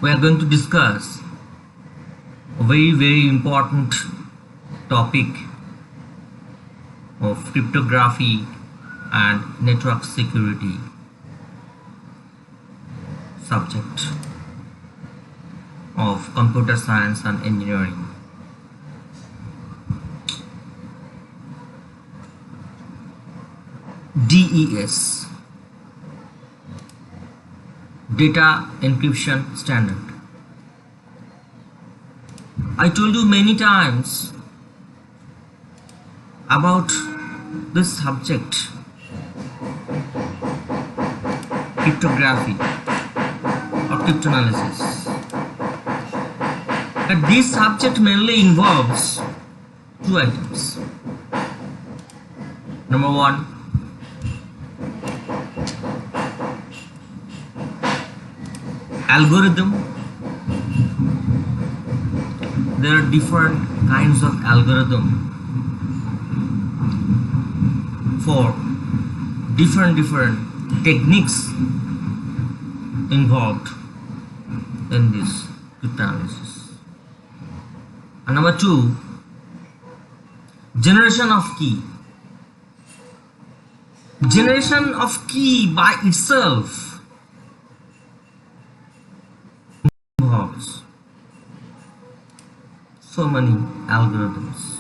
we are going to discuss a very important topic of cryptography and network security subject of computer science and engineering. DES, Data Encryption Standard. I told you many times about this subject, cryptography or cryptanalysis. But this subject mainly involves two items. Number one, algorithm. There are different kinds of algorithm for different techniques involved in this cryptanalysis. And number two, generation of key. Generation of key by itself involves so many algorithms,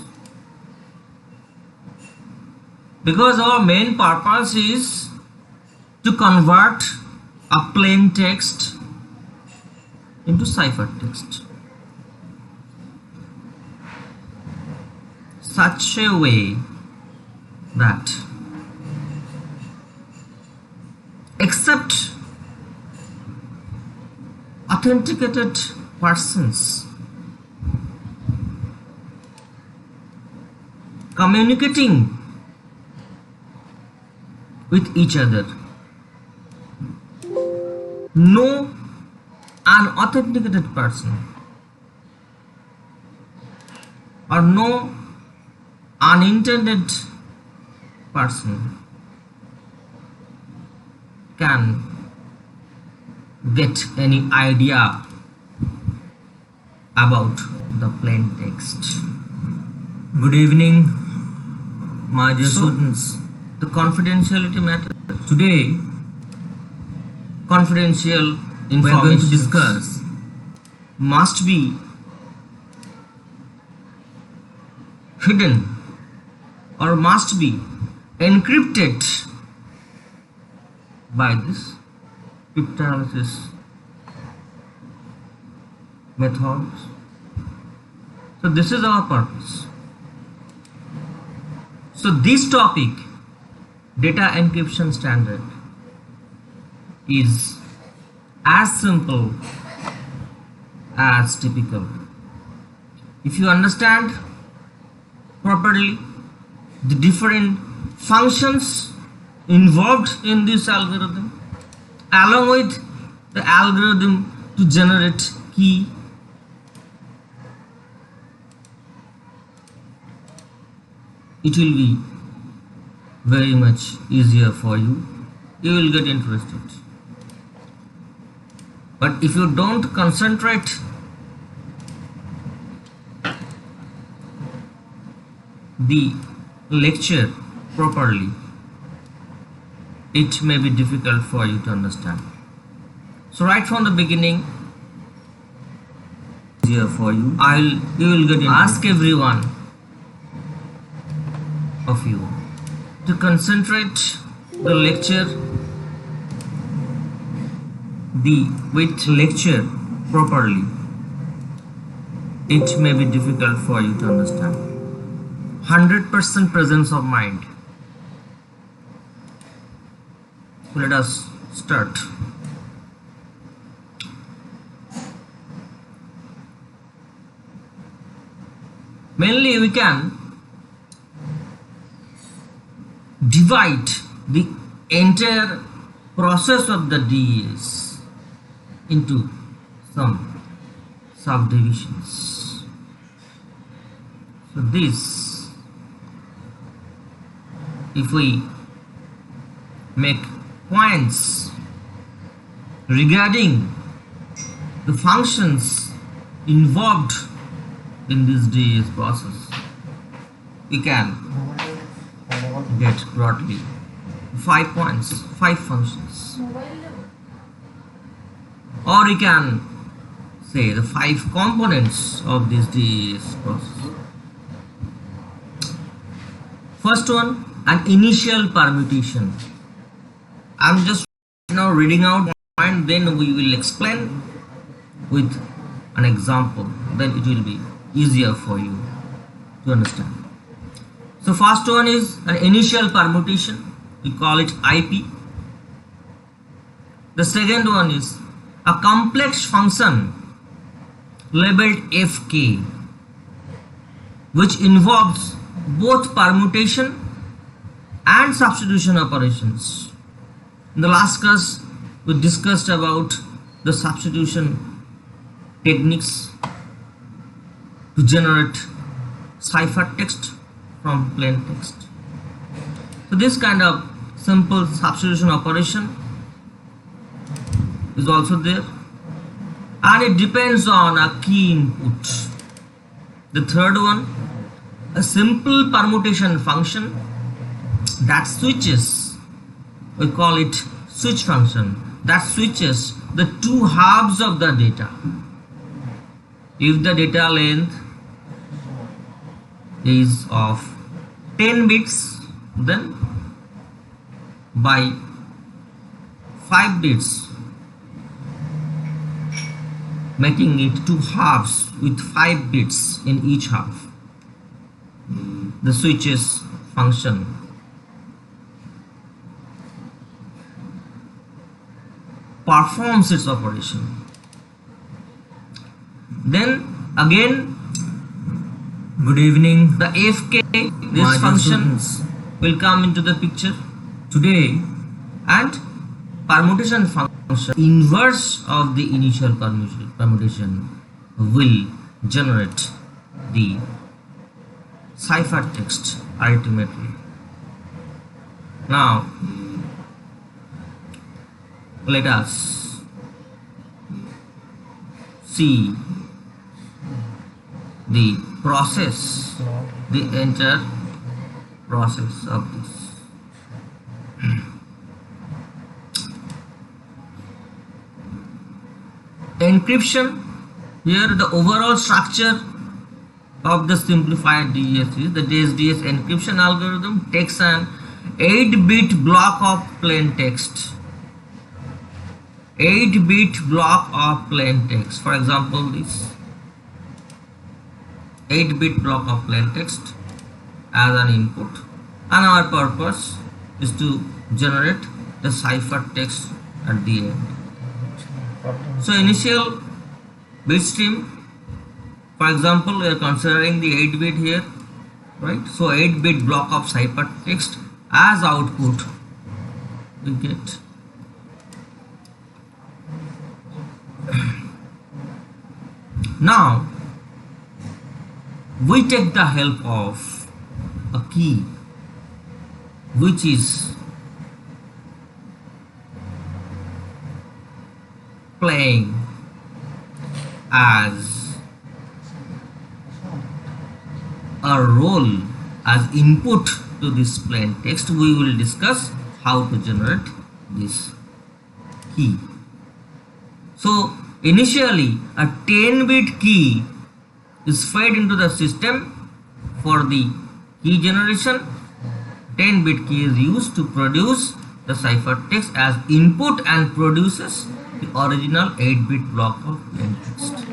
because our main purpose is to convert a plain text into cipher text such a way that except authenticated persons communicating with each other, no unauthenticated person or no unintended person can get any idea about the plain text. Good evening, my dear students. The confidentiality matter. Today, confidential information we are going to discuss must be hidden or must be encrypted by this cryptanalysis methods. So this is our purpose. So this topic, data encryption standard, is as simple as typical. If you understand properly the different functions involved in this algorithm, along with the algorithm to generate key, it will be very much easier for you. You will get interested. But if you don't concentrate the lecture properly, it may be difficult for you to understand. So right from the beginning, easier for you. You will get interested. Ask everyone of you to concentrate the lecture with lecture properly. It may be difficult for you to understand. 100% presence of mind. So let us start. Mainly we can divide the entire process of the DES into some subdivisions. So this, if we make points regarding the functions involved in this DAS process, we can get broadly 5 points, 5 functions, or we can say the 5 components of this DAS process. First one, an initial permutation. I'm just now reading out and then we will explain with an example, then it will be easier for you to understand. So first one is an initial permutation, we call it IP. The second one is a complex function labeled FK, which involves both permutation and substitution operations. In the last class we discussed about the substitution techniques to generate cipher text from plain text. So this kind of simple substitution operation is also there, and it depends on a key input. The third one, a simple permutation function that switches, we call it switch function, that switches the two halves of the data. If the data length is of 10 bits, then by 5 bits, making it two halves with 5 bits in each half, the switches function performs its operation. Then again, good evening, the FK, this function will come into the picture today, and permutation function inverse of the initial permutation will generate the cipher text ultimately. Now let us see the process, the entire process of this. Encryption, here the overall structure of the simplified DES is the DES encryption algorithm takes an 8-bit block of plain text. 8-bit block of plain text. For example, this 8-bit block of plain text as an input, and our purpose is to generate the cipher text at the end. So initial bit stream, for example, we are considering the 8-bit here, right? So 8-bit block of cipher text as output we get. Now we take the help of a key which is playing as a role as input to this plain text. We will discuss how to generate this key. So initially a 10-bit key is fed into the system for the key generation. 10-bit key is used to produce the cipher text as input and produces the original 8-bit block of plain text.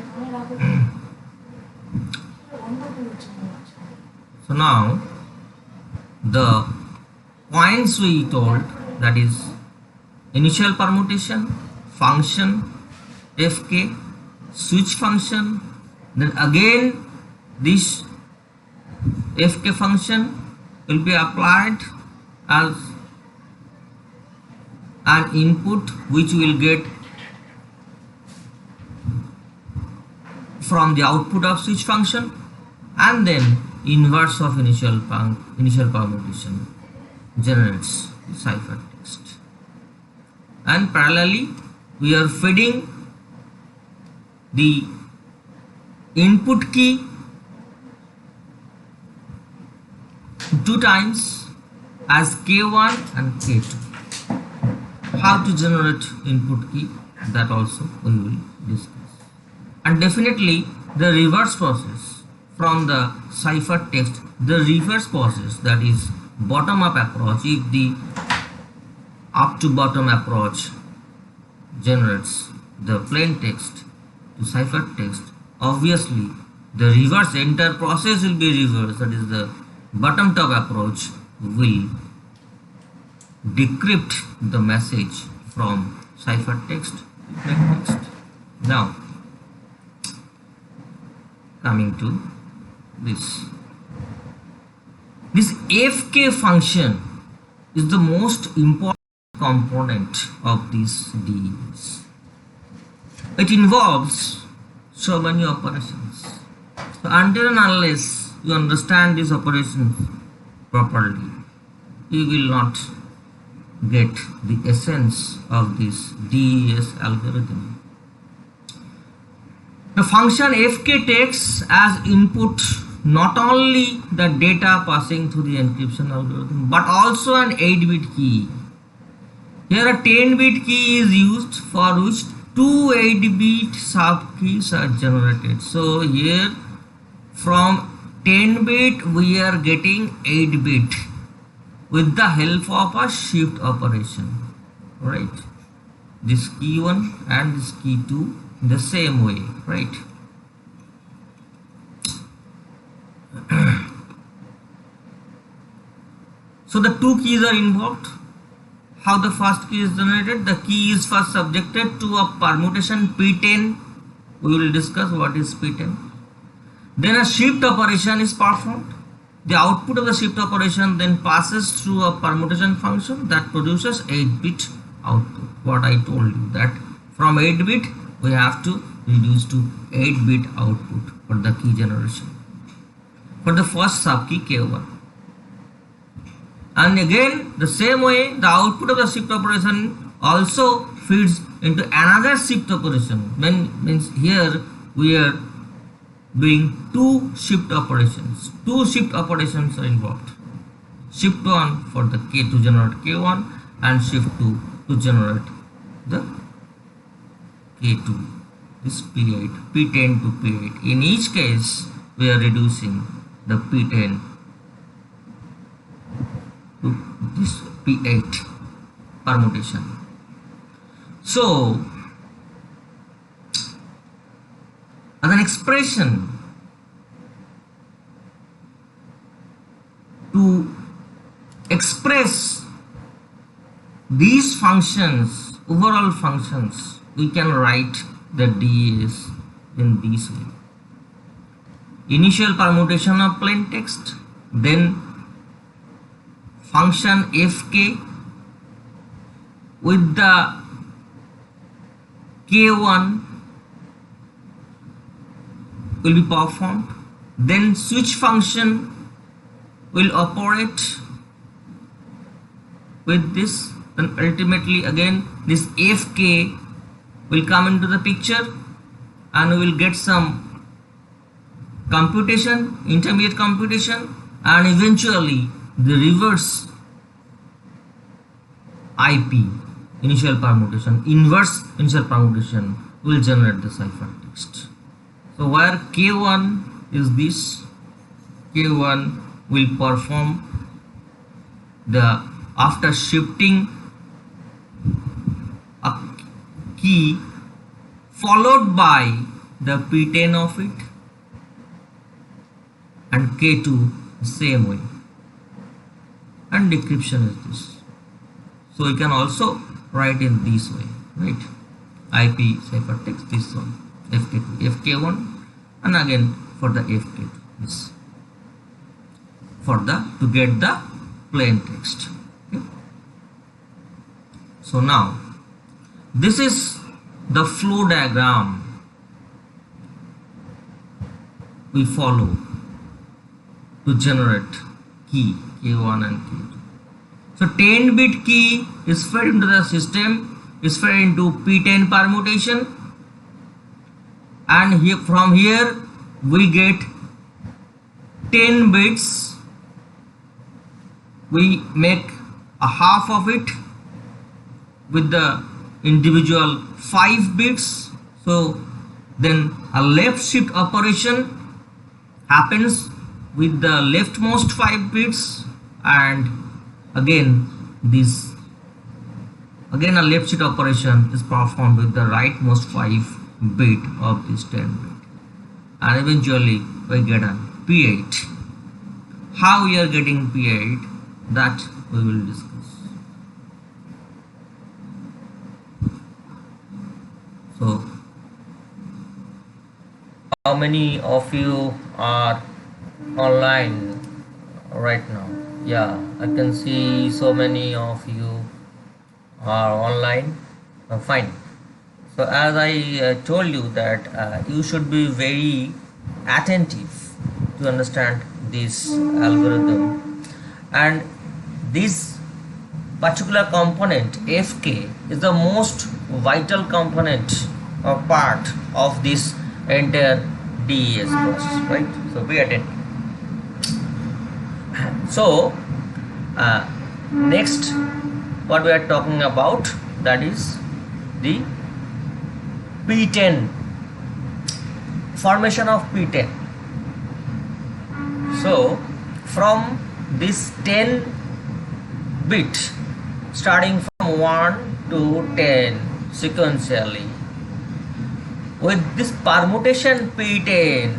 So now the points we told, that is initial permutation, function, FK, switch function, then again this FK function will be applied as an input which we will get from the output of switch function, and then inverse of initial permutation generates the cipher text, and parallelly we are feeding the input key 2 times as K1 and K2. How to generate input key, that also we will discuss. And definitely the reverse process from the cipher text, the reverse process, that is bottom up approach. If the up to bottom approach generates the plain text to cipher text, obviously the reverse entire process will be reversed, that is the bottom top approach will decrypt the message from cipher text to plain text. Now coming to this FK function is the most important component of these DEs. It involves so many operations. So until and unless you understand these operations properly, you will not get the essence of this DES algorithm. The function FK takes as input not only the data passing through the encryption algorithm, but also an 8-bit key. Here a 10-bit key is used, for which 2 8-bit sub keys are generated. So here from 10-bit we are getting 8-bit with the help of a shift operation, right? This key 1 and this key 2 in the same way, right? So the 2 keys are involved. How the first key is generated? The key is first subjected to a permutation P10. We will discuss what is P10. Then a shift operation is performed. The output of the shift operation then passes through a permutation function that produces 8-bit output. What I told you, that from 8-bit we have to reduce to 8-bit output for the key generation for the first subkey K1. And again the same way the output of the shift operation also feeds into another shift operation. Means here we are doing 2 shift operations. 2 shift operations are involved. Shift 1 for the K to generate K1 and shift 2 to generate the K2. This P8, P10 to P8. In each case we are reducing the P10 to this P8 permutation. So as an expression to express these functions, overall functions, we can write the DEs in this way. Initial permutation of plain text, then function FK with the K1 will be performed, then switch function will operate with this, and ultimately again this FK will come into the picture and we will get some computation, intermediate computation, and eventually the reverse IP, initial permutation, inverse initial permutation will generate the cipher text. So where K1 is this, K1 will perform the, after shifting a key followed by the P10 of it, and K2 the same way, and decryption is this. So we can also write in this way, right? IP ciphertext, this one, FK2, FK1, and again for the FK2, this, for the, to get the plain text. Okay? So now this is the flow diagram we follow to generate key K1 and K2. So 10-bit key is fed into the system, is fed into P10 permutation, and here from here we get 10 bits. We make a half of it with the individual 5 bits. So then a left shift operation happens with the leftmost 5 bits, and again a left shift operation is performed with the rightmost 5 bit of this 10 bit, and eventually we get a P8. How we are getting P8, that we will discuss. So how many of you are online right now? Yeah, I can see so many of you are online. Fine. So as I told you that you should be very attentive to understand this algorithm, and this particular component FK is the most vital component or part of this entire DES process, right? So be attentive. So next what we are talking about, that is the P10, formation of P10. So from this 10 bit, starting from 1 to 10 sequentially, with this permutation P10,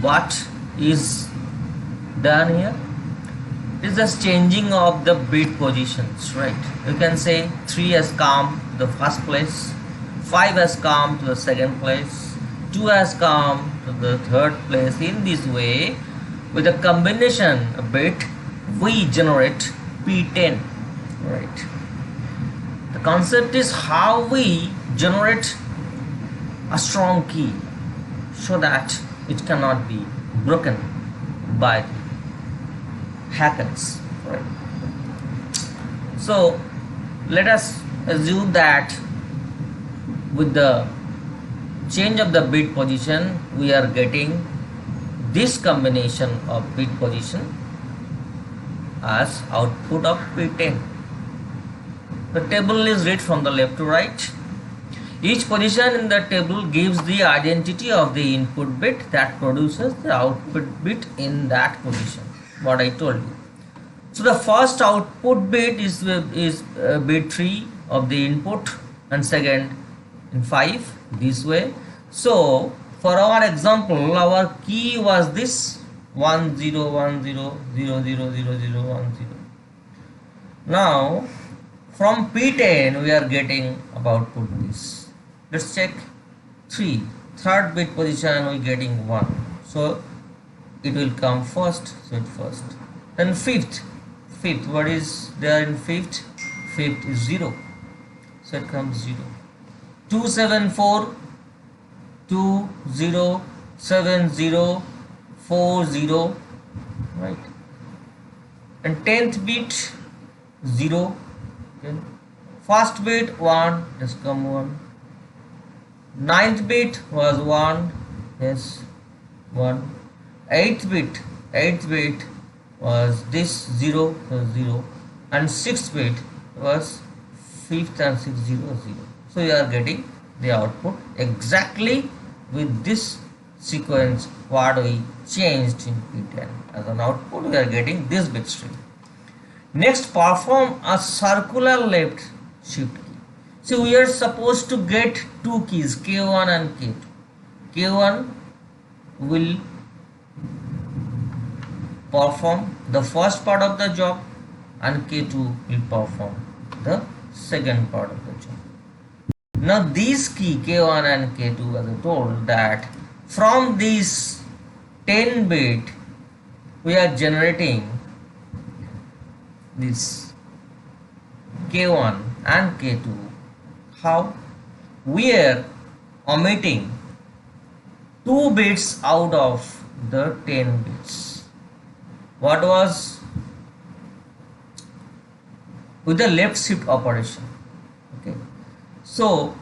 what is done here? It is just changing of the bit positions, right? You can say 3 has come to the first place, 5 has come to the second place, 2 has come to the third place. In this way, with a combination bit, we generate P10, right? The concept is how we generate a strong key so that it cannot be broken by hackers, right? So let us assume that with the change of the bit position, we are getting this combination of bit position as output of P10. The table is read from the left to right. Each position in the table gives the identity of the input bit that produces the output bit in that position, what I told you. So the first output bit is bit 3 of the input, and second in 5, this way. So for our example, our key was this 1010000010. Now from P10 we are getting about put this. Let's check 3, third bit position we getting 1, so it will come first, so it first. Then fifth, what is there in fifth? Fifth is 0, so it comes 0. 274 207040, right? And 10th bit 0. Okay. First bit 1, just come 1. 9th bit was 1, yes, 1. 8th bit was this 0, so 0, and 6th bit was 5th and 6th 0 0. So you are getting the output exactly with this sequence what we changed in P10. As an output we are getting this bit string. Next, perform a circular left shift key. So we are supposed to get two keys, K1 and K2. K1 will perform the first part of the job and K2 will perform the second part of the job. Now these key K1 and K2, as I told, that from this 10 bit we are generating this K1 and K2. How? We are omitting 2 bits out of the 10 bits. What was? With the left shift operation. Okay. So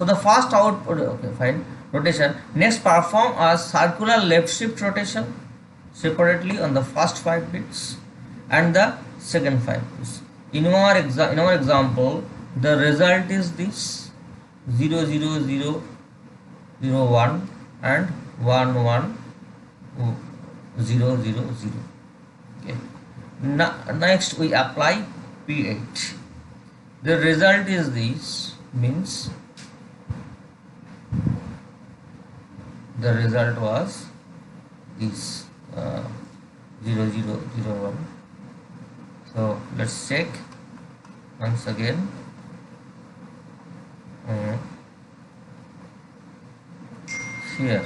So the first output, okay, fine, rotation. Next, perform a circular left shift rotation separately on the first 5 bits and the second 5 bits. In our example, the result is this 0 0 0 0 1 and 1 1 0 0 0. Okay. Next we apply P8. The result is this, means the result was this 0 0 0 1. So let's check once again. Here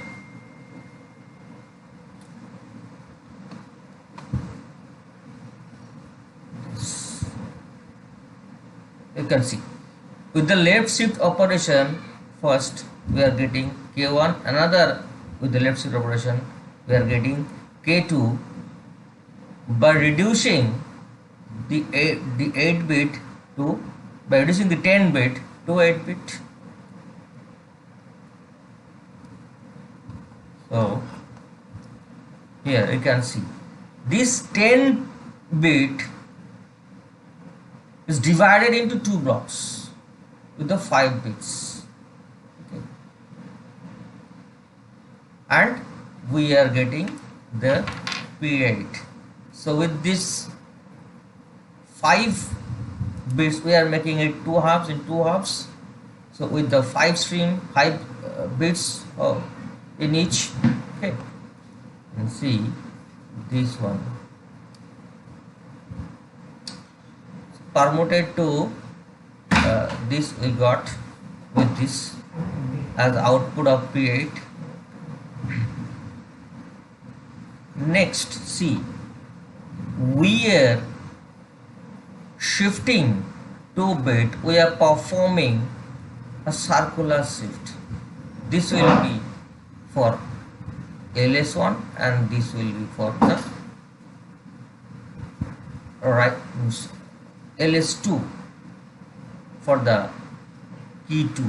you can see with the left shift operation, first we are getting K1, another with the left shift operation we are getting K2 by reducing the 8 bit to, by reducing the 10 bit to 8 bit. So here you can see this 10 bit is divided into 2 blocks with the 5 bits. Okay. And we are getting the P8. So with this 5 bits we are making it 2 halves in 2 halves. So with the 5 bits in each. Okay, and see this one permuted to this we got with this as output of P8. Next, see, we are shifting 2 bit, we are performing a circular shift. This will be for LS1 and this will be for the right LS2 for the key 2.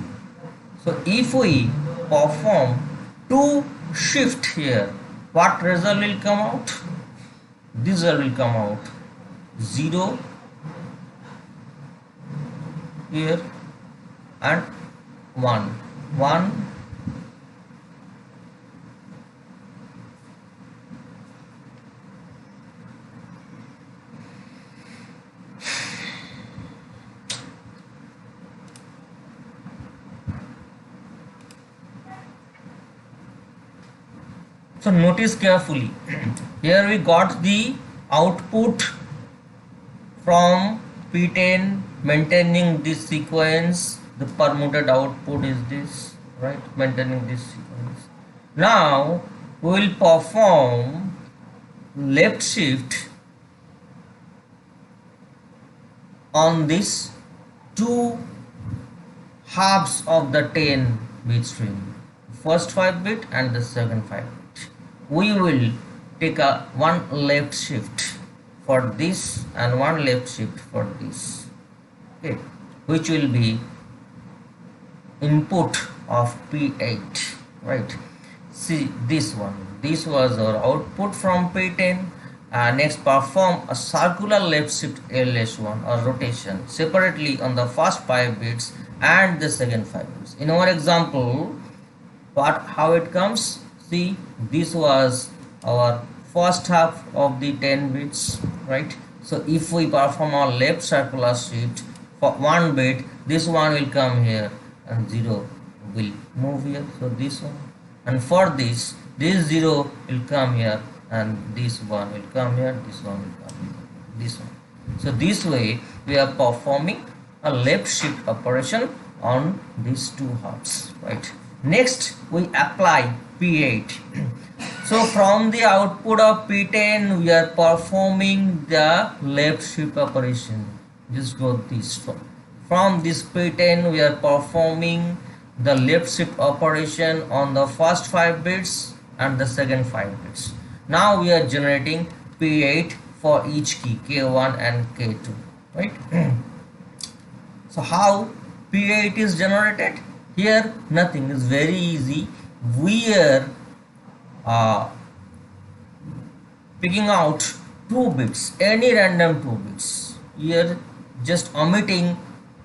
So if we perform 2 shift here, what result will come out? This result will come out 0 here and 1. So notice carefully, here we got the output from P10 maintaining this sequence, the permuted output is this, right, maintaining this sequence. Now we will perform left shift on this 2 halves of the 10 bit string, first 5 bit and the second 5 bit. We will take a 1 left shift for this and 1 left shift for this, okay, which will be input of P8, right? See this one, this was our output from P10. Next, perform a circular left shift LS1 or rotation separately on the first 5 bits and the second 5 bits. In our example, how it comes? See, this was our first half of the 10 bits, right? So if we perform our left circular shift for 1 bit, this one will come here and 0 will move here, so this one, and for this 0 will come here and this one will come here, this one will come here, this one. So this way we are performing a left shift operation on these 2 halves, right? Next we apply P8. So from the output of P10 we are performing the left shift operation. Just go this one. From this P10 we are performing the left shift operation on the first 5 bits and the second 5 bits. Now we are generating P8 for each key, K1 and K2, right? So how P8 is generated? Here nothing, is very easy. We are uh, picking out 2 bits, any random 2 bits. Here just omitting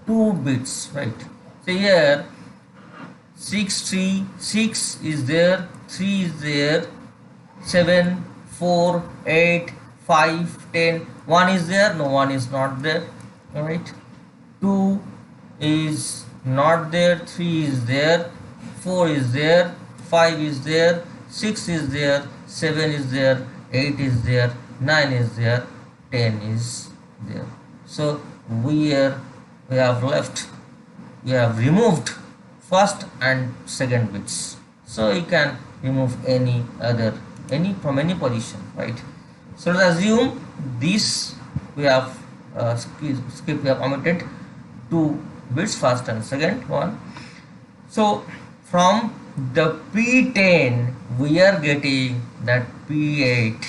2 bits, right? So here 6 3 6 is there, 3 is there, 7 4 8 5 10, 1 is there, no, 1 is not there, all right. 2 is not there, 3 is there, 4 is there, 5 is there, 6 is there, 7 is there, 8 is there, 9 is there, 10 is there. So we have left, we have removed first and second bits. So you can remove any other, any from any position, right? So let's assume this we have skip, we have omitted 2 bits, first and second one. So from the P10 we are getting that P8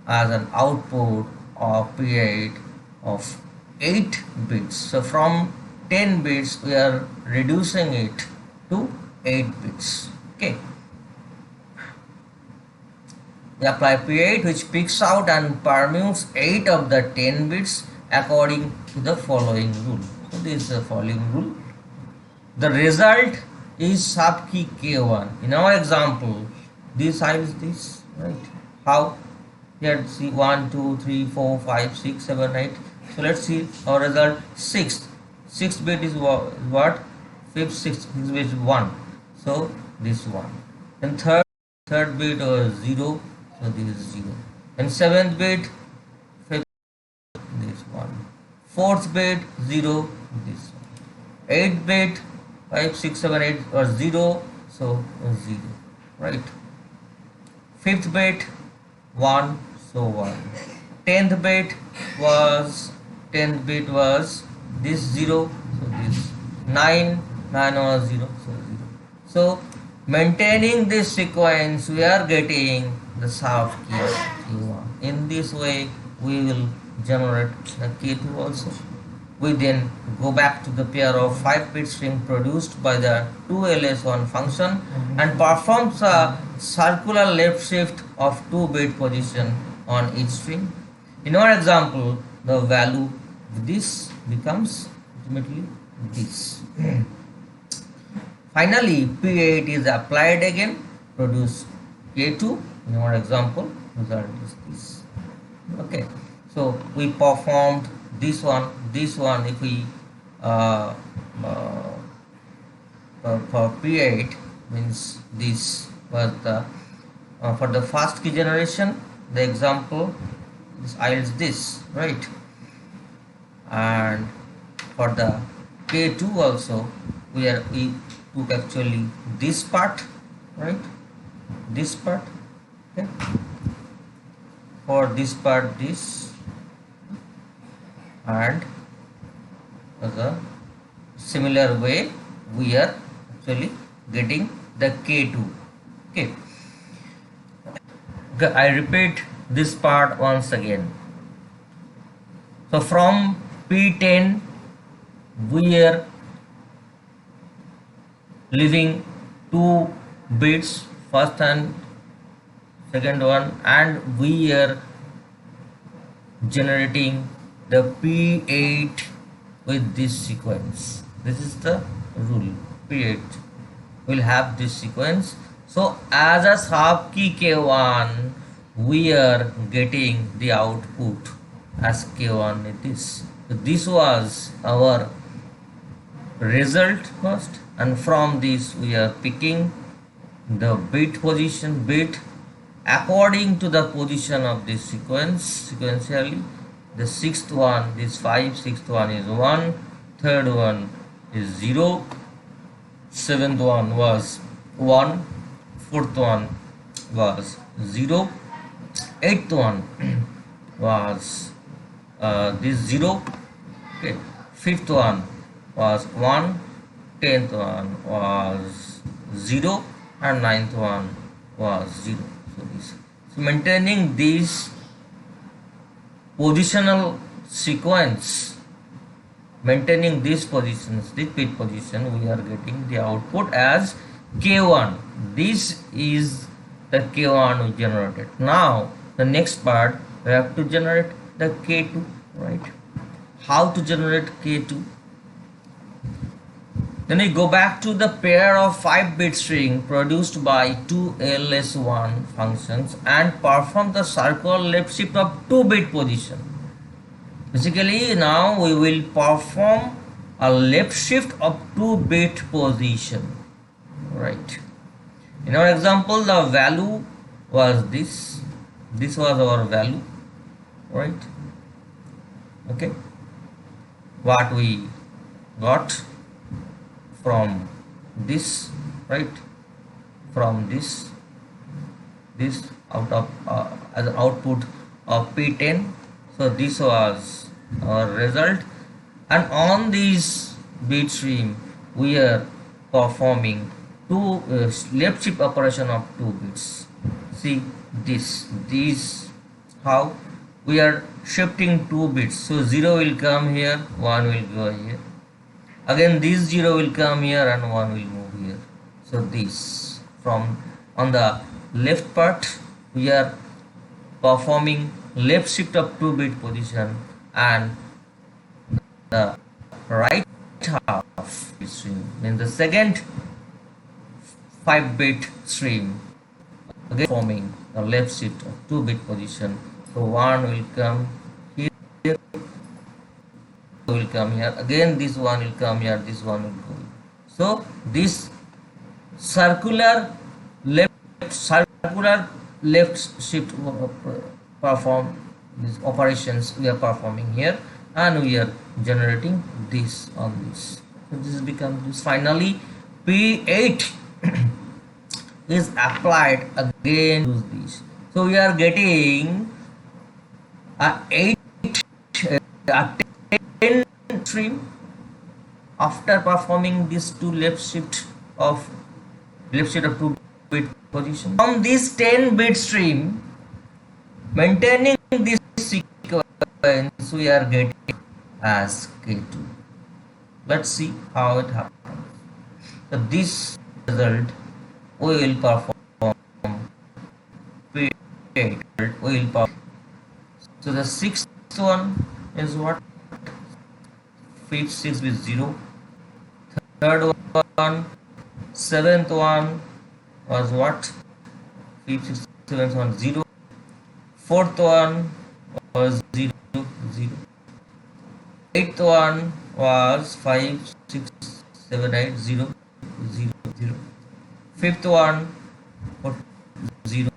as an output of P8 of 8 bits. So from 10 bits we are reducing it to 8 bits. Okay, we apply P8 which picks out and permutes 8 of the 10 bits according to the following rule. So this is the following rule. The result is sub key K1. In our example, this side is this, right? How? Here see 1 2 3 4 5 6 7 8. So let's see our result. 6th bit is what? 5th 6th bit is 1. So this 1. And third bit was 0. So this is 0. And 7th bit, 5th, this 1. 4th bit 0, this 1. 8th bit 5 6 7 8 or 0, so 0, right? 5th bit 1, so 1. 10th bit was this 0, so this 9 was 0, so 0. So maintaining this sequence we are getting the soft key K1. In this way we will generate the K2 also. We then go back to the pair of 5-bit string produced by the 2ls1 function and performs a circular left shift of 2-bit position on each string. In our example, the value of this becomes ultimately this. Finally, P8 is applied again, produce K2. In our example, result is this. Okay, so we performed this one. If we for P8 means this was the for the first key generation, the example this yields this, right? And for the K2 also we took actually this part, right? This part, okay. For this part this, and the similar way we are actually getting the K2. Okay, I repeat this part once again. So from P10 we are leaving 2 bits, first and second one, and we are generating the P8 with this sequence. This is the rule. P8 will have this sequence. So as a sub key K1 we are getting the output as K1 it is. So this was our result first, and from this we are picking the bit position according to the position of this sequence sequentially. The 6th one, this 5, 6th one is 1, 3rd one is 0, 7th one was 1, 4th one was 0, 8th one was this 0, okay. 5th one was 1, 10th one was 0, and 9th one was 0. So maintaining this positional sequence maintaining these positions, this bit position, we are getting the output as K1. This is the K1 we generated. Now the next part, we have to generate the K2, right? How to generate K2? Then we go back to the pair of 5-bit string produced by two LS1 functions and perform the circular left shift of 2-bit position. Basically, now we will perform a left shift of 2-bit position, right? In our example, the value was this. This was our value, right? Okay. What we got from this, right? From this out of as output of P10. So this was our result, and on this bit stream we are performing two left shift operation of 2 bits. See this how we are shifting 2 bits. So 0 will come here, 1 will go here. Again this 0 will come here and 1 will move here. So this from on the left part we are performing left shift of 2-bit position, and the right half stream means the second 5-bit stream again forming the left shift of 2-bit position. So 1 will come here, will come here, again this one will come here, this one will go here. So this circular left shift perform these operations we are performing here, and we are generating this on this. So this becomes this. Finally P8 is applied again to this. So we are getting a 10 stream after performing this two left shift of 2-bit position. From this 10-bit stream, maintaining this sequence, we are getting as K2. Let's see how it happens. So this result we will perform P8. We will perform. So the 6th one is what? 5th 6 with 0. 3rd one, 7th one was what? 5th 6th 7th one 0. 4th one was 0 0. 8th one was 5 6 7 8 0 0 0. 5th one 0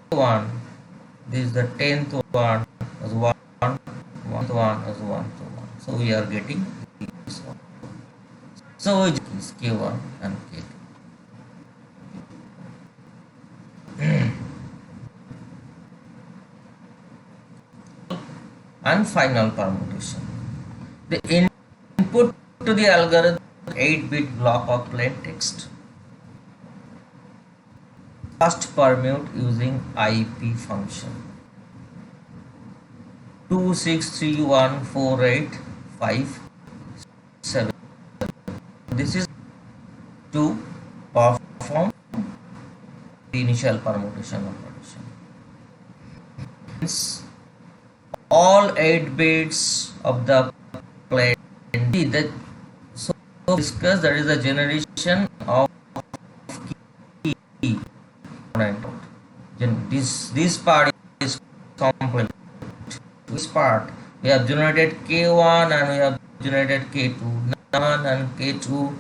1. This is the 10th one as 1 1 1 as 1 to 1. So we are getting this one. So we is K1 and K2. And final permutation. The input to the algorithm 8-bit block of plain text. First permute using IP function 2 6 3 1 4 8 5 7. This is to perform the initial permutation operation. Hence, all 8 bits of the plain that so discuss that is the generation of key. This part is complete. This part we have generated K1 and we have generated K2. K1 and K2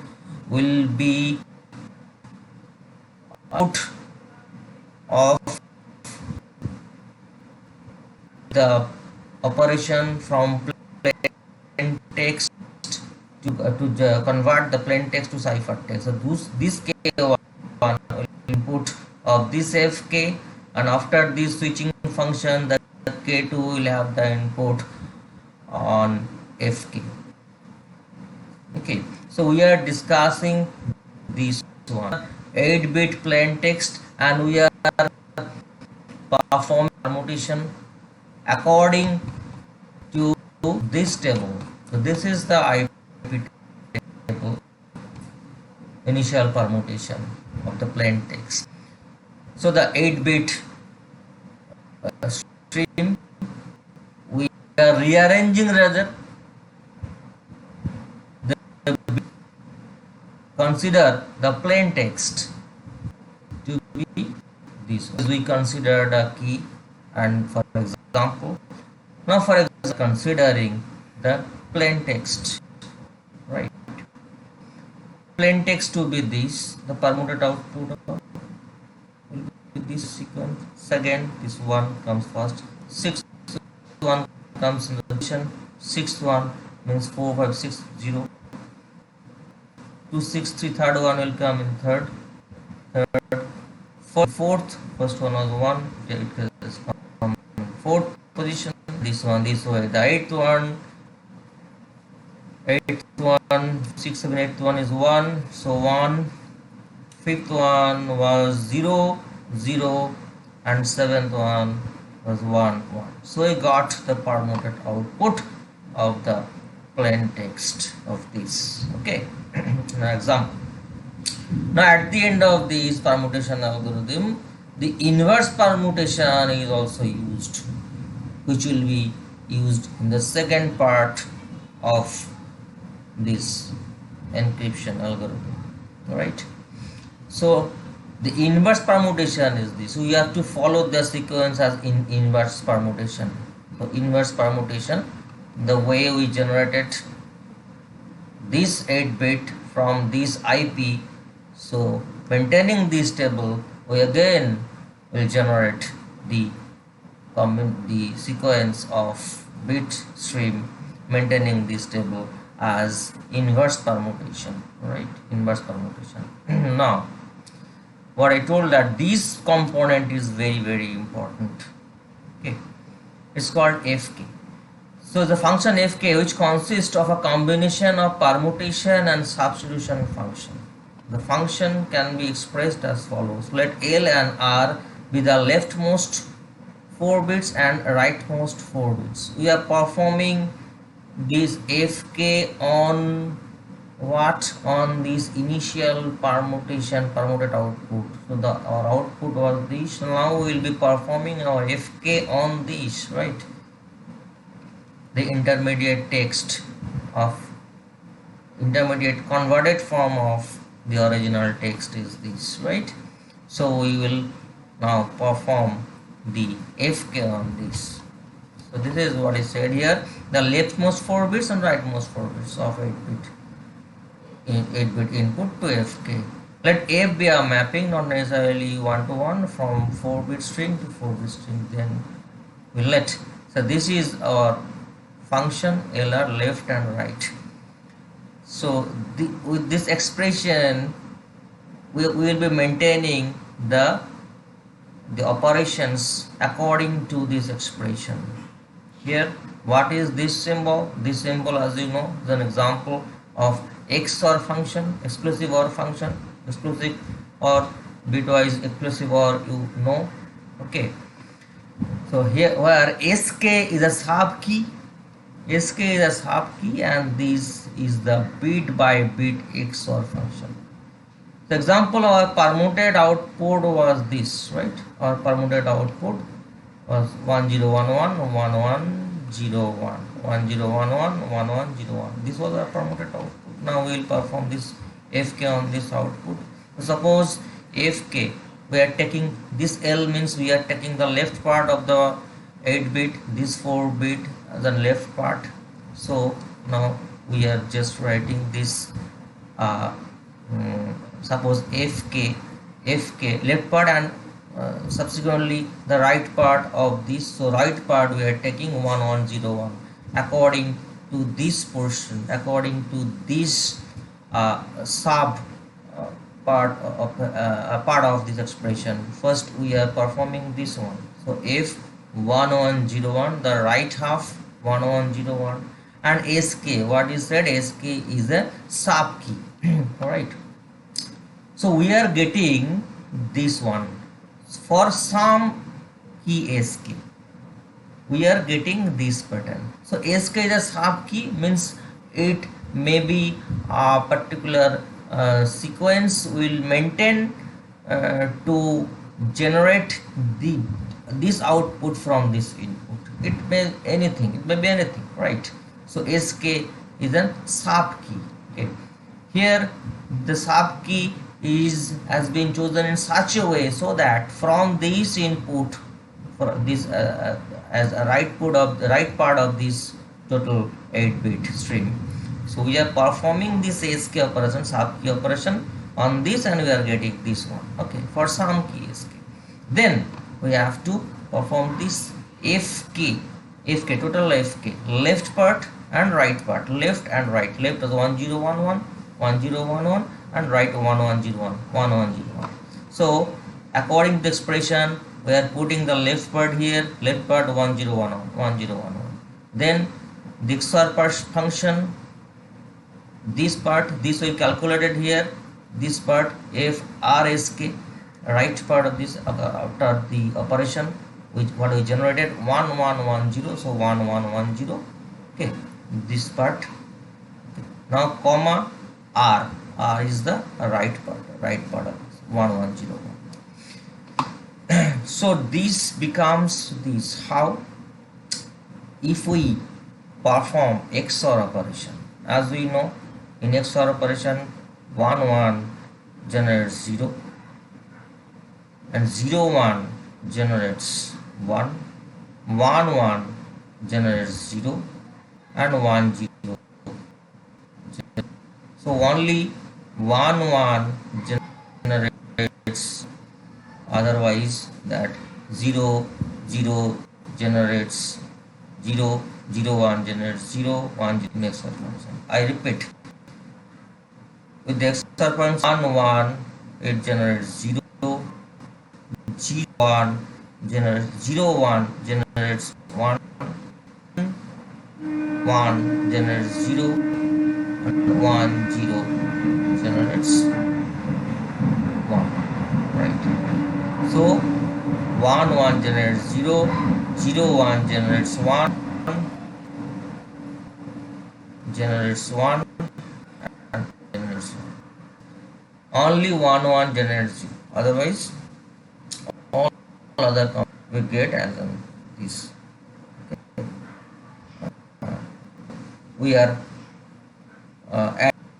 will be out of the operation from plain text to convert the plain text to ciphertext. So this K1 will input of this FK, and after this switching function the K2 will have the input on FK. Okay, so we are discussing this one 8-bit plain text, and we are performing permutation according to this table. So this is the IP table, initial permutation of the plain text. So the 8-bit stream, we are rearranging rather the, consider the plain text to be this. We consider the key, and for example, now for example considering the plain text, right? Plain text to be this, the permuted output will be this sequence. Second, this one comes first. Sixth one comes in the position. Sixth one means 4, 5, 6, 0. 2, 6, 3. Third one will come in third. Third, fourth. First one was 1. It is come in fourth position. This one this way. The eighth one, 6, 7, 8th one is 1. So 1. Fifth one was 0, 0, and seventh one was 1, 1. So I got the permuted output of the plain text of this. Okay. Now example. Now at the end of this permutation algorithm, the inverse permutation is also used, which will be used in the second part of this encryption algorithm. Alright. So the inverse permutation is this. We have to follow the sequence as in inverse permutation. So inverse permutation, the way we generated this 8-bit from this IP, so maintaining this table, we again will generate the sequence of bit stream maintaining this table as inverse permutation, right? Inverse permutation. Now what I told that this component is very important. Okay, it's called FK. So the function Fk, which consists of a combination of permutation and substitution function. The function can be expressed as follows. Let L and R be the leftmost 4 bits and rightmost 4 bits. We are performing this Fk on what? On this initial permutation, permuted output. So our output was this. Now we will be performing our Fk on this, right? The intermediate text of intermediate converted form of the original text is this, right? So we will now perform the Fk on this. So this is what is said here. The leftmost 4 bits and rightmost 4 bits of 8-bit input to Fk. Let F be a mapping, not necessarily 1-to-1, from 4-bit string to 4-bit string. Then we let. So this is our function LR, left and right. So with this expression, we will be maintaining the operations according to this expression. Here, what is this symbol? This symbol, as you know, is an example of XOR function, exclusive OR function, exclusive or bitwise exclusive OR, you know. Okay. So here, where SK is a sub key, SK is a sub key, and this is the bit by bit XOR function. The example of our permuted output was this, right? Our permuted output was 1011 1101 1011 1101. This was our permuted output. Now we will perform this Fk on this output. Suppose Fk, we are taking this L, means we are taking the left part of the 8-bit, this 4-bit the left part. So now we are just writing this suppose Fk left part and subsequently the right part of this. So right part we are taking 1101 according to this portion, according to this sub part of this expression. First we are performing this one. So if 1101, the right half 1101, and SK, what is said, SK is a sub key. Alright, so we are getting this one for some key SK. we are getting this pattern. So SK is a sub key, means it may be a particular sequence will maintain to generate this output from this input. It may anything, it may be anything, right? So SK is a sub key. Okay, here the sub key is has been chosen in such a way so that from this input, for this as a right part of this total 8-bit stream. So we are performing this SK operation, sub key operation on this, and we are getting this one. Okay, for some key SK. Then we have to perform this FK, total FK, left part and right part, left and right. Left is 1011, 1011, and right 1101, 1101. So according to the expression, we are putting the left part here, left part 1011, 1011. Then the XOR function, this part, this we calculated here, this part FRSK, right part of this after the operation, which what we generated 1110, so 1110. Okay, this part. Okay. Now comma R is the right part of this 1101. So this becomes this. How? If we perform XOR operation, as we know, in XOR operation 1 1 generates 0 and 0 1 generates 1, 1 1 generates 0 and 1 0. So only 1 1 generates, otherwise that 0 0 generates 0, 0 1 generates 0, 1 next function. I repeat, with the XOR function 1 1 it generates 0, 0 1 generates 0 1 generates 1, 1 generates 0 and 1 0 generates 1, right? So 1 1 generates 0, 0 1 generates 1, generates 1 and generates 1. Only 1 1 generates 0, otherwise all other we get as this. Okay. We are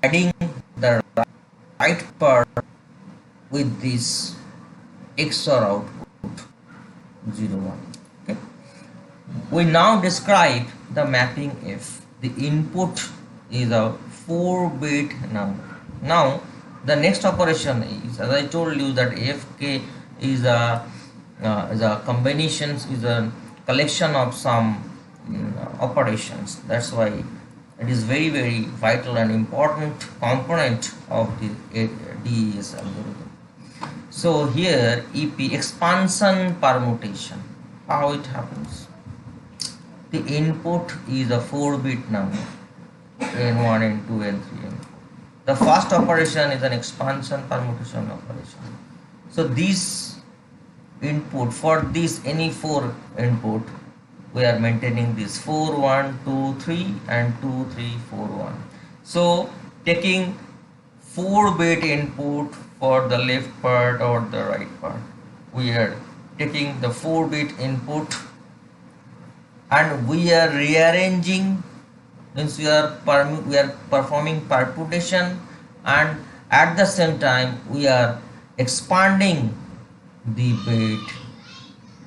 adding the right part with this XOR output 0 1. Okay. We now describe the mapping F. The input is a 4-bit number. Now the next operation is, as I told you, that FK is a combination, is a collection of some operations. That's why it is very vital and important component of the DES algorithm. So here EP, expansion permutation, how it happens? The input is a 4-bit number, N1, N2, N3, N4. The first operation is an expansion permutation operation. So this input, for this any 4 input, we are maintaining this 4 1 2 3 and 2 3 4 1. So taking 4-bit input for the left part or the right part, we are taking the 4-bit input and we are rearranging, means we are performing permutation, and at the same time we are expanding the bit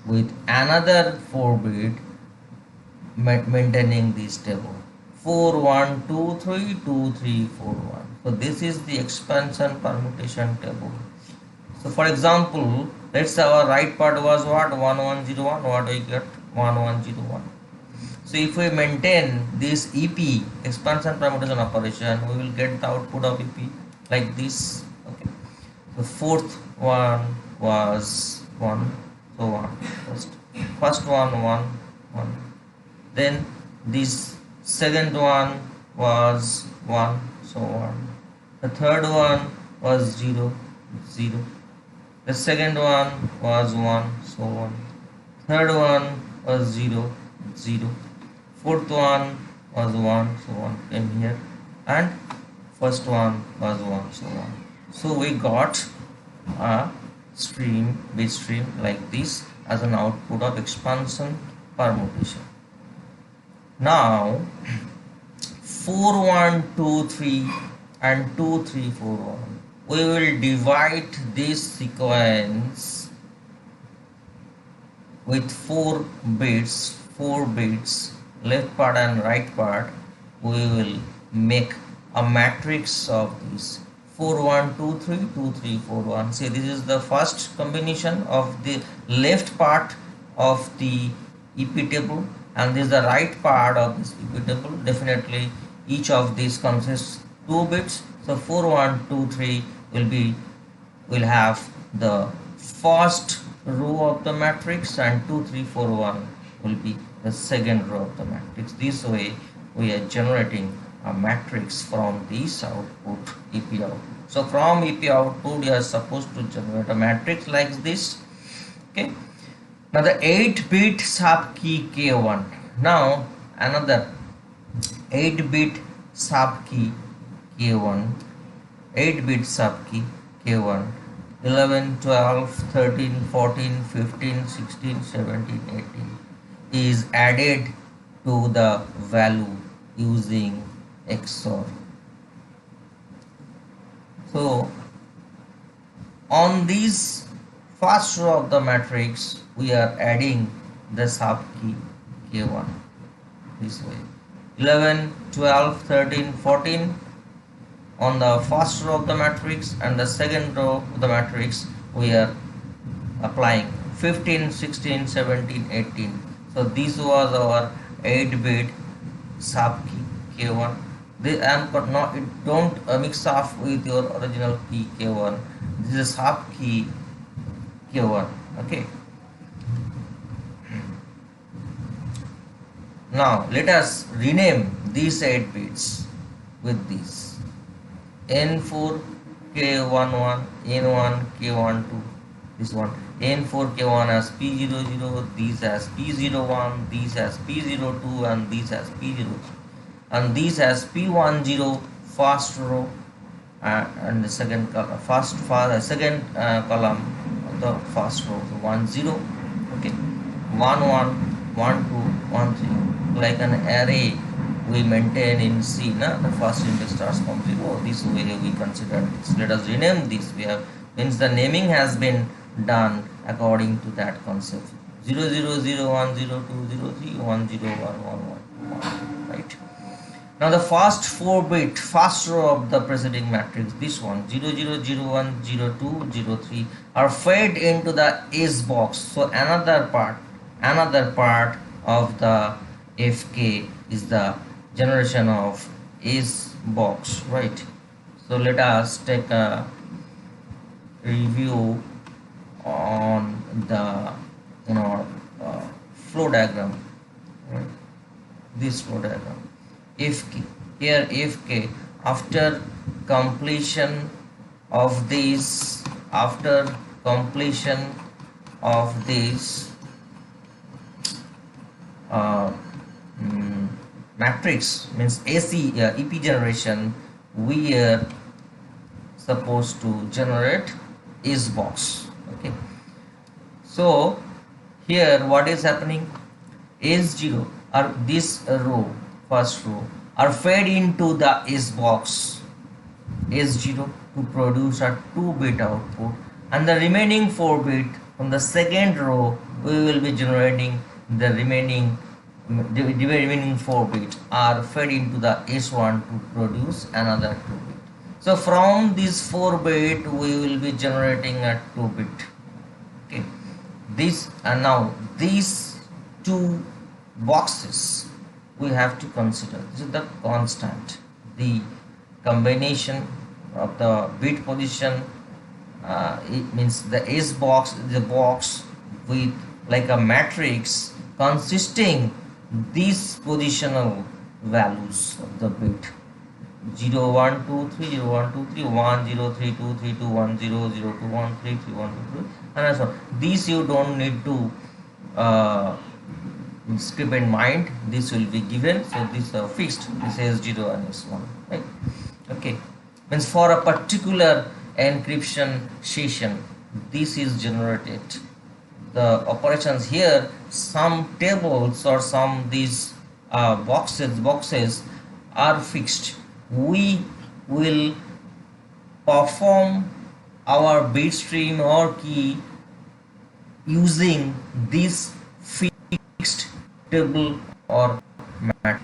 with another 4-bit, maintaining this table 4 1 2 3 2 3 4 1. So this is the expansion permutation table. So for example, let's say our right part was what, 1101, what we get 1101. So if we maintain this EP, expansion permutation operation, we will get the output of EP like this. Okay. The fourth one was 1, so 1. First one 1 1. Then this second one was 1, so 1. The third one was 0 0. The second one was 1, so 1. Third one was 0 0. Fourth one was 1, so 1 came here, and first one was 1, so 1. So we got a stream, bit stream like this as an output of expansion permutation. Now 4 1 2 3 and 2 3 4 1, we will divide this sequence with 4 bits, left part and right part. We will make a matrix of this 4 1 2 3 2 3 4 1. See, this is the first combination of the left part of the EP table, and this is the right part of this EP table. Definitely each of these consists 2 bits, so 4 1 2 3 will have the first row of the matrix, and 2 3 4 1 will be the second row of the matrix. This way we are generating a matrix from this output, EP output. So from EP output you are supposed to generate a matrix like this. Okay, now the 8-bit sub key K1. Now another 8-bit sub key K1, 8-bit sub key K1, 11, 12, 13, 14, 15, 16, 17, 18 is added to the value using XOR. So on this first row of the matrix we are adding the sub key K1 this way. 11, 12, 13, 14 on the first row of the matrix, and the second row of the matrix we are applying 15, 16, 17, 18. So this was our 8-bit sub key K1. Don't mix up with your original key K1. This is sub key K1. Okay. Now let us rename these 8 bits with this. N4 K11, N1 K12, this one. N4 K1 as P00, these as P01, these as P02, and these as P03, and these as P10 first row, and the second column, second column of the first row, so 1 0. Okay, 1 1 1 2 1 3, like an array we maintain in C. The first index starts from 0. This way we consider this. Let us rename this. We have, means the naming has been done according to that concept. 0 0 0 1 0 2 0 3 1 0 1 1 1 1. Right. Now the first 4-bit first row of the preceding matrix, this one 0 0 0 1 0 2 0 3, are fed into the S box. So another part of the FK is the generation of S box, right? So let us take a review on the flow diagram, right? This flow diagram. FK, here FK, after completion of this matrix, means AC EP generation, we are supposed to generate S box. Okay, so here what is happening? S0 or this row, first row, are fed into the S box S0 to produce a 2-bit output, and the remaining 4-bit from the second row we will be generating the remaining 4 bit are fed into the S1 to produce another 2-bit. So from this 4-bit we will be generating a 2-bit. Okay, this, and now these 2 boxes we have to consider. This is the constant, the combination of the bit position. It means the S box, the box with like a matrix consisting these positional values of the bit 0 1 2 3 0 1 2 3 1 0 3 2 3 2 1 0 0 2 1 3 3 1 2 3, and so on. These you don't need to Just keep in mind this will be given, so this are fixed, this is 0 and S1, right? Okay, means for a particular encryption session this is generated. The operations here, some tables or some these boxes are fixed. We will perform our bit stream or key using this fixed table or matrix.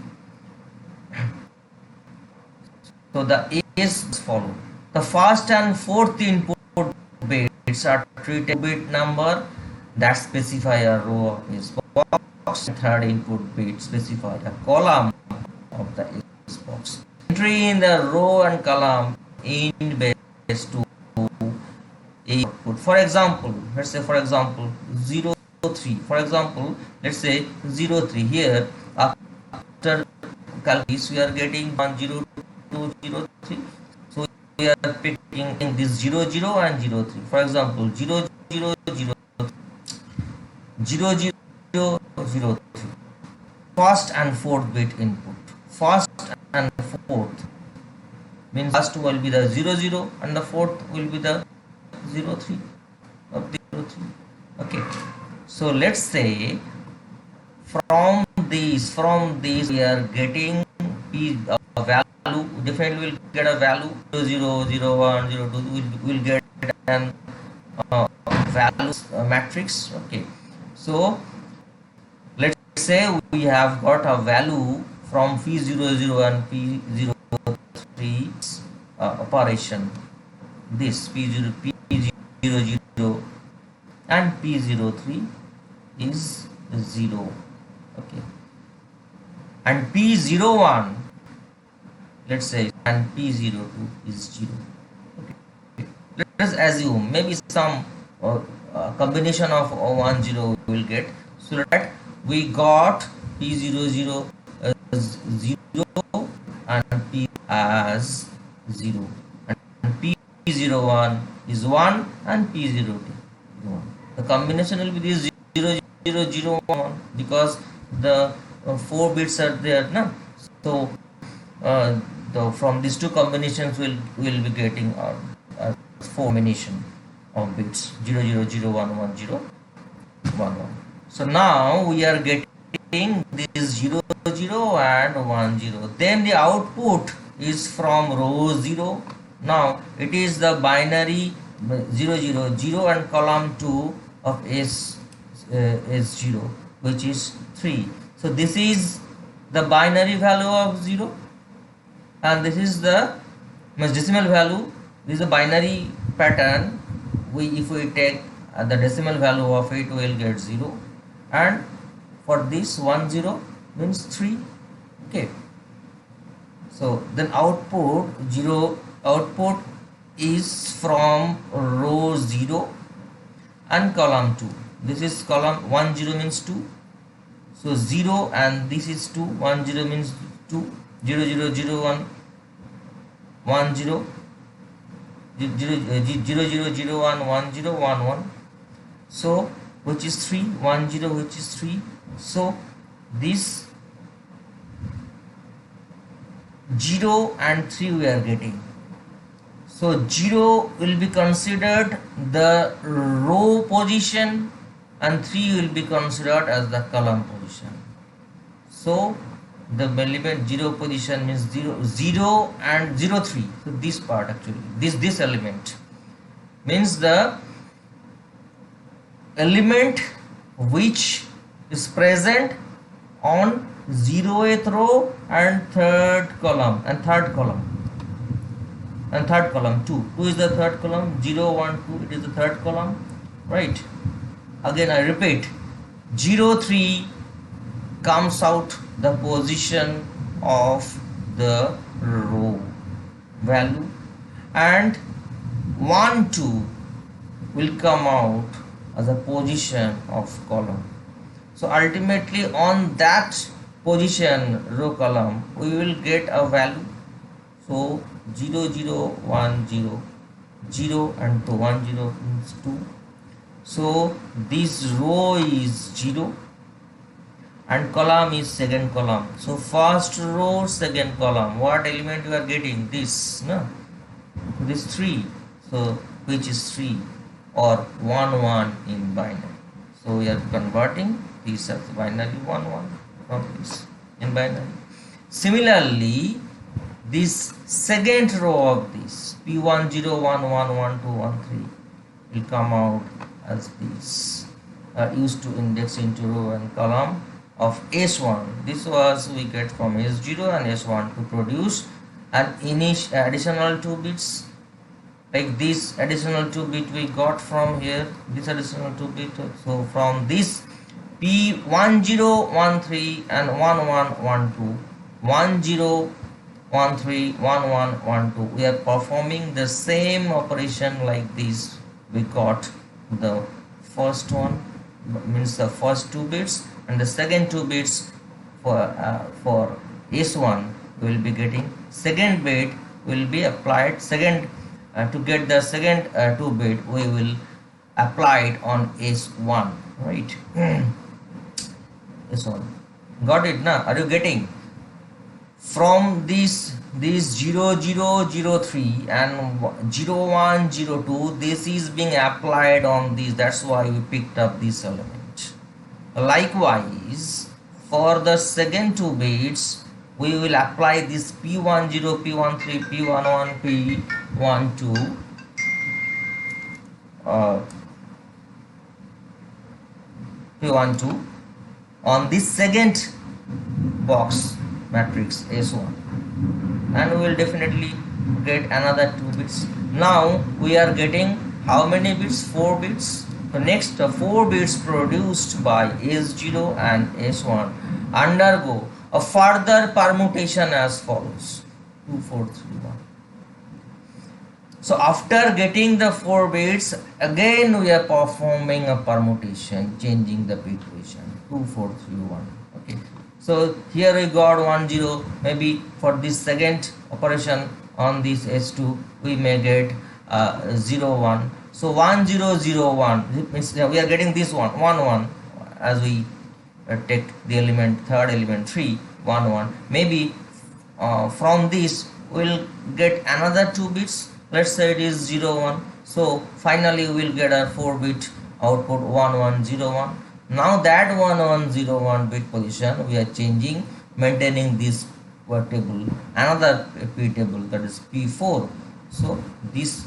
So the is follow. The first and fourth input bits are treated bit number that specify a row of is box. Third input bit specify a column of the is box. Entry in the row and column in base to a output. For example, let's say 0 3. For example, let's say 0 3 here. After calculus we are getting 1 0 2 0 3. So we are picking this 0 0 and 0 3. For example, 0 0 0 0 0 0 3. First and fourth bit input. First and fourth means first will be the 0 0 and the fourth will be the 0 3 of the 0 3. Okay, so let's say from these we are getting a value. Definitely will get a value 0 0 1 0 2. Will get an value matrix. Okay, so let's say we have got a value from P00 and P03 operation. This P00 and P03 is 0. Okay, and P01, let's say, and P02 is 0. Okay, let us assume maybe some combination of 1 0 we will get, so that we got P00 as 0 and P as 0, and P01 is 1 and P02 is 1. The combination will be this 0 0 0 1 because the 4 bits are there now. So from these two combinations will be getting a 4 combination of bits 0 0 0 1 1 0 1 1. So now we are getting this 0 0 and 1 0. Then the output is from row 0. Now it is the binary 0 0 0 and column 2 of S0, which is 3. So this is the binary value of 0 and this is the decimal value. This is a binary pattern. If we take the decimal value of it, we will get 0, and for this 1 0 means 3. Okay, so then output is from row 0 and column 2. This is column 1 0 means 2, so 0 and this is 2. 1 0 means 2. 0 0 0 1 1 0 0 0 0 1 1 0 1 1. So which is 3, 1 0 which is 3. So this 0 and 3 we are getting. So 0 will be considered the row position and 3 will be considered as the column position. So the element 0 position means 0 0 and 0 3. So this part actually, this element means the element which is present on 0th row and third column 2 is the third column, 0 1 2 it is the third column, right? Again I repeat, 0 3 comes out the position of the row value, and 1 2 will come out as a position of column. So ultimately on that position row column we will get a value. So 0 0 1 0 0 and 2 1 0 means 2. So this row is 0 and column is second column. So first row, second column. What element you are getting? This, no? This 3. So which is 3 or 1 1 in binary. So we are converting this as binary 1 1 from this in binary. Similarly, this second row of this P1 0 1 1 1 2 1 3 will come out as this, used to index into row and column of S1. This was we get from S0 and S1 to produce an additional 2 bits, like this additional 2 bit we got from here, this additional 2 bit. So from this P1013 and 1112, 10131112, we are performing the same operation like this. We got the first one, means the first 2 bits, and the second 2 bits for S1 we will be getting. Second bit will be applied second, to get the second 2 bit we will apply it on S1, right? S1, got it now? Are you getting? From these 0003 and 0102, this is being applied on this. That's why we picked up this element. Likewise, for the second 2 bits, we will apply this P10, P13, P11, P12, P12 on this second box matrix S1, and we will definitely get another 2 bits. Now we are getting how many bits? 4 bits. So next, the 4 bits produced by S0 and S1 undergo a further permutation as follows: 2 4 3 1. So after getting the 4 bits, again we are performing a permutation, changing the bit position, 2 4 3 1. Okay. So here we got 1 0. Maybe for this second operation on this S2 we may get 0 1. So 1 0 0 1 means we are getting this one 1 1 as we take the element, third element 3 1 1. Maybe from this we'll get another 2 bits. Let's say it is 0 1. So finally we will get a 4 bit output 1 1 0 1. Now that 1 1 0 1 bit position we are changing, maintaining this table, another P table, that is P4. So this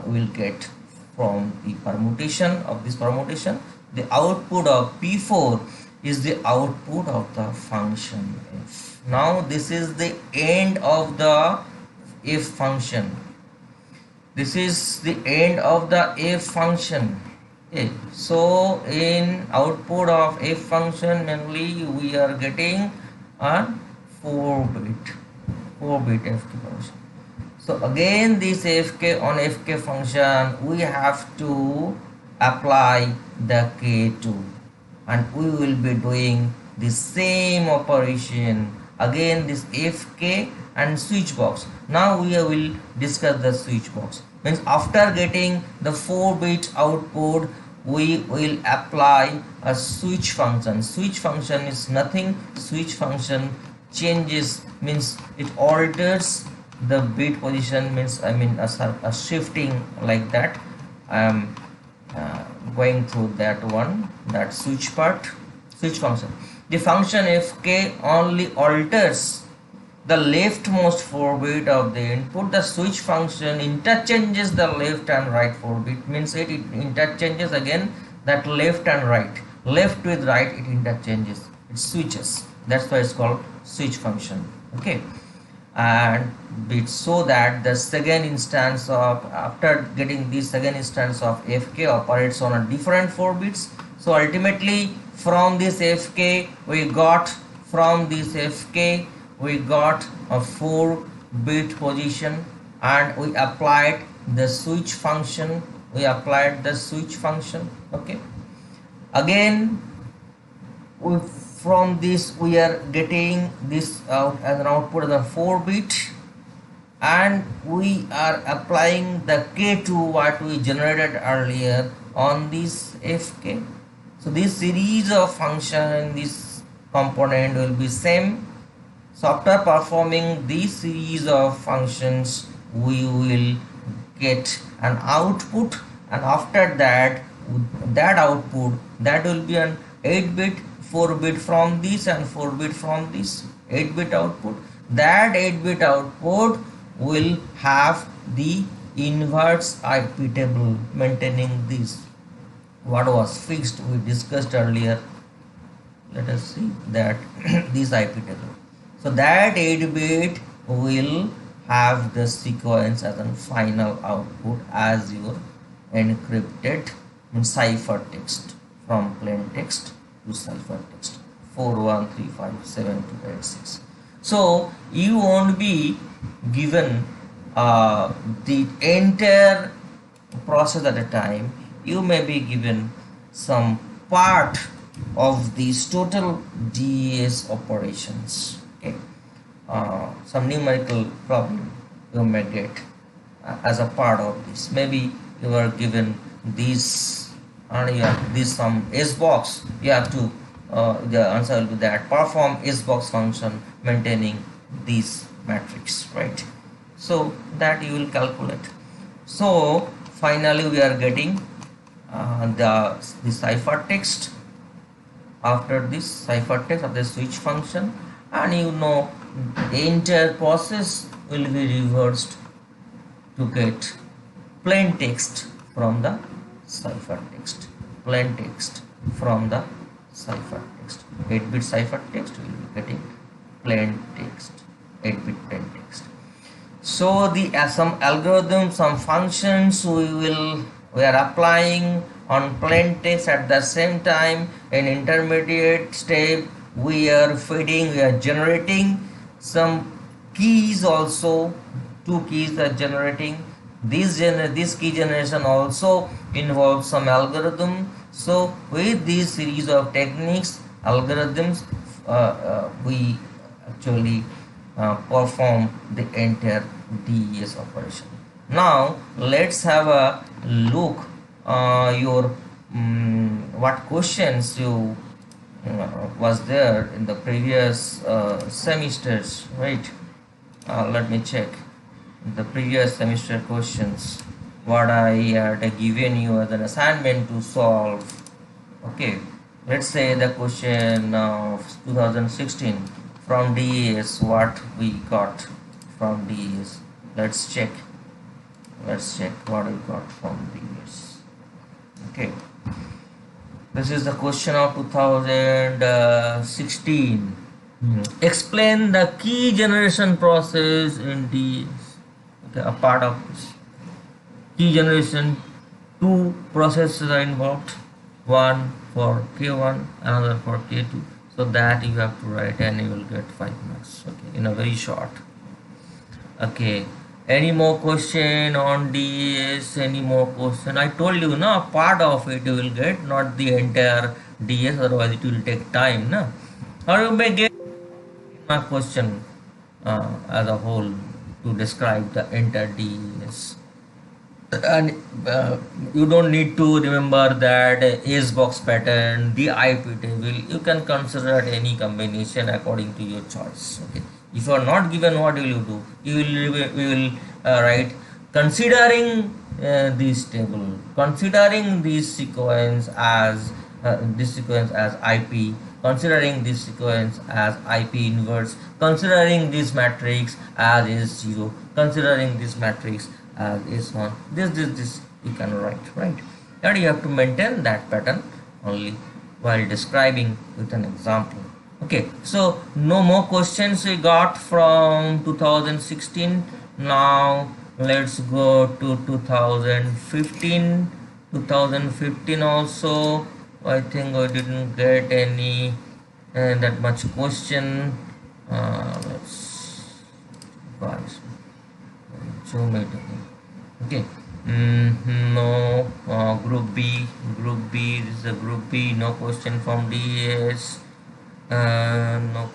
will get from the permutation of this permutation. The output of P4 is the output of the function f. Now this is the end of the f function. This is the end of the f function. Okay. So in output of f function mainly we are getting a 4 bit fk function. So again this fk on fk function we have to apply the k2, and we will be doing the same operation again, this fk and switch box. Now we will discuss the switch box. Means after getting the 4 bit output we will apply a switch function. Switch function is nothing. Switch function changes, means it alters the bit position, means a shifting like that. I am going through that one, that switch part. Switch function, the function fk only alters the leftmost 4 bit of the input. The switch function interchanges the left and right 4 bit, means it interchanges again that left and right, left with right, it interchanges, it switches. That's why it's called switch function. Okay. And bit, so that the second instance of, after getting this second instance of fk operates on a different 4 bits. So ultimately from this fk we got a 4 bit position, and we applied the switch function. Okay. Again from this we are getting this out as an output of the 4 bit, and we are applying the k2 what we generated earlier on this fk. So this series of function, this component will be same. So after performing this series of functions, we will get an output, and after that, that output, that will be an 8-bit, 4-bit from this and 4-bit from this, 8-bit output. That 8-bit output will have the inverse IP table maintaining this. What was fixed we discussed earlier. Let us see that this IP table. So that 8-bit will have the sequence as a final output as your encrypted cipher text, from plain text to cipher text 41357286. So you won't be given the entire process at a time. You may be given some part of these total DES operations. Okay, some numerical problem you may get as a part of this. Maybe you are given these, and you have this some S box. You have to the answer will be that perform S box function maintaining these matrix, right? So that you will calculate. So finally we are getting the cipher text. After this cipher text of the switch function, and you know the entire process will be reversed to get plain text from the cipher text, plain text from the cipher text. 8-bit cipher text will be getting plain text, 8-bit plain text. So the some algorithm, some functions we are applying on plain text. At the same time, in intermediate step, we are feeding, we are generating some keys also. 2 keys are generating. This key generation also involves some algorithm. So with this series of techniques, algorithms, we actually perform the entire DES operation. Now let's have a look your what questions you was there in the previous semesters, right? Let me check the previous semester questions what I had given you as an assignment to solve. Okay, let's say the question of 2016 from DES, what we got from DES. Let's check what we got from DES. Okay, this is the question of 2016. Explain the key generation process in DES. Okay, a part of this key generation, 2 processes are involved, one for K1, another for K2. So that you have to write and you will get 5 marks. Okay, in a very short. Okay, any more question on DS? Any more question? I told you, no, part of it you will get, not the entire DS, otherwise it will take time, no? Or you may get a question as a whole to describe the entire DS. And you don't need to remember that ace box pattern, the IP table. You can consider any combination according to your choice. Okay, if you are not given, what will you do? You will write considering this table, considering this sequence as IP, considering this sequence as IP inverse, considering this matrix as is 0, considering this matrix as is 1. This you can write, right? And you have to maintain that pattern only while describing with an example. Okay, so no more questions we got from 2016. Now let's go to 2015. 2015 also I think I didn't get any that much question. Let's guys zoom it again. Okay, no. Group B, this is a group B. No question from DS. No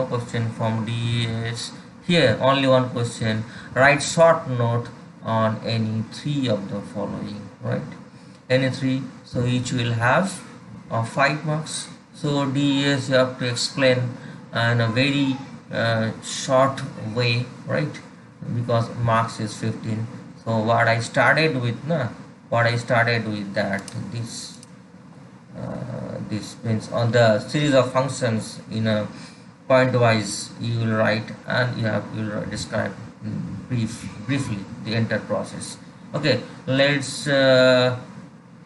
question from DS. Here only one question. Write short note on any 3 of the following, right? Any 3, so each will have 5 marks. So DES you have to explain in a very short way, right? Because marks is 15. So what I started with, that this means on the series of functions in a point wise you will write, and you will describe briefly the entire process. Okay, let's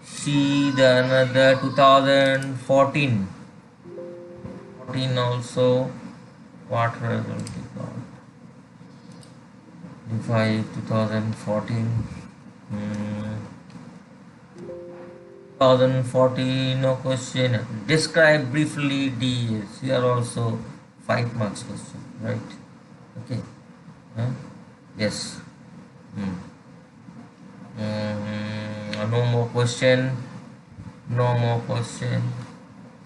see the another 2014 also. What will be called? Defy 2014. 2014 no question. Describe briefly DES. Here also 5 marks question, right? Okay. Huh? Yes. No more question. No more question.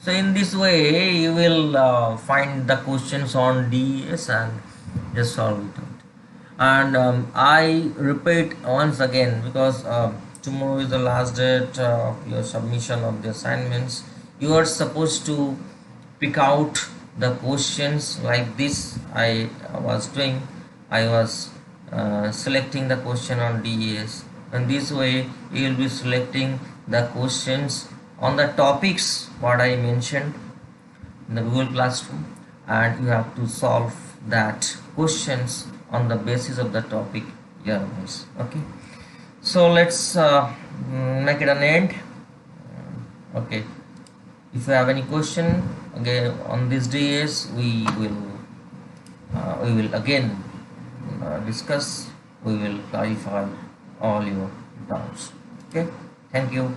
So in this way you will find the questions on DES and just solve it out. And I repeat once again, because tomorrow is the last date of your submission of the assignments. You are supposed to pick out the questions like this. I was doing. I was selecting the question on DES, and this way you will be selecting the questions on the topics what I mentioned in the Google Classroom, and you have to solve that questions on the basis of the topic you are guys. Okay, so let's make it an end. Okay, if you have any question again on these days, we will again discuss. We will clarify all your doubts. Okay, thank you.